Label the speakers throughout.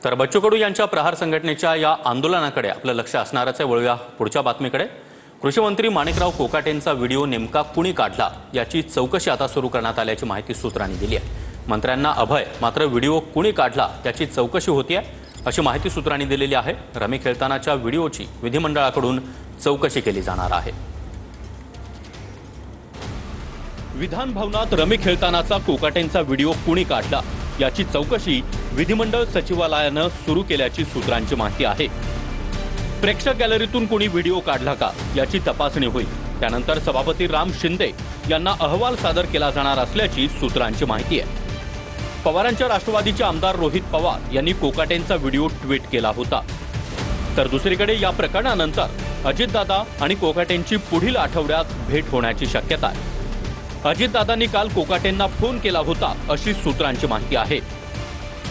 Speaker 1: तर बच्चू कडू यांच्या प्रहार संघटनेच्या या आंदोलनाकडे आपलं लक्ष असणारच आहे। वळूया पुढच्या बातमीकडे। कृषी मंत्री माणिकराव कोकाटेंचा व्हिडिओ नेमका कुणी काढला याची चौकशी आता सुरू करण्यात आल्याची माहिती सूत्रांनी दिली आहे। मंत्र्यांना अभय, मात्र व्हिडिओ कुणी काढला त्याची चौकशी होती आहे अशी माहिती सूत्रांनी दिलेली आहे। रमी खेळतानाच्या व्हिडिओची विधिमंडळाकडून चौकशी केली जाणार आहे। विधान भवनात रमी खेळतानाचा कोकाटेंचा व्हिडिओ कुणी काढला याची चौकशी विधिमंडळ सचिवालयाने सुरू केल्याची सूत्रांची माहिती आहे। प्रेक्षक गॅलरीतून कोणी व्हिडिओ काढला का याची तपासणी होईल। त्यानंतर सभापती राम शिंदे यांना अहवाल सादर केला जाणार असल्याची सूत्रांची माहिती आहे। पवारांच्या राष्ट्रवादीचे आमदार रोहित पवार यांनी कोकाटेंचा व्हिडिओ ट्विट केला होता। तर दुसरीकडे या प्रकरणानंतर अजितदादा आणि कोकाटेंची पुढील आठवड्यात भेट होण्याची शक्यता आहे। अजितदादांनी काल कोकाटेंना फोन केला होता अशी सूत्रांची माहिती आहे।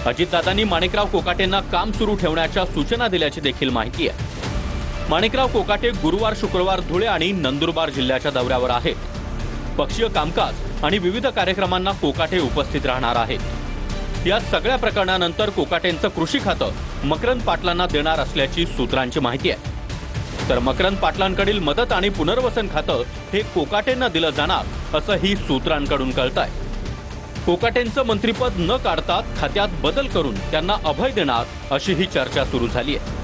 Speaker 1: अजितदादांनी माणिकराव कोकाटेंना काम सुरू ठेवण्याच्या सूचना दिल्याची देखील माहिती आहे। माणिकराव कोकाटे गुरुवार शुक्रवार धुळे आणि नंदुरबार जिल्ह्याच्या दौऱ्यावर आहेत। पक्षीय कामकाज आणि विविध कार्यक्रमांना कोकाटे उपस्थित राहणार आहेत। या सगळ्या प्रकरणानंतर कोकाटेंचं कृषी खातं मकरंद पाटलांना देणार असल्याची सूत्रांची माहिती आहे। तर मकरंद पाटलांकडील मदत आणि पुनर्वसन खातं हे कोकाटेंना दिलं जाणार असंही सूत्रांकडून कळतंय। कोकाटेंचं मंत्रिपद न काढता खात्यात बदल करून त्यांना अभय देणार अशी ही चर्चा सुरू झाली आहे।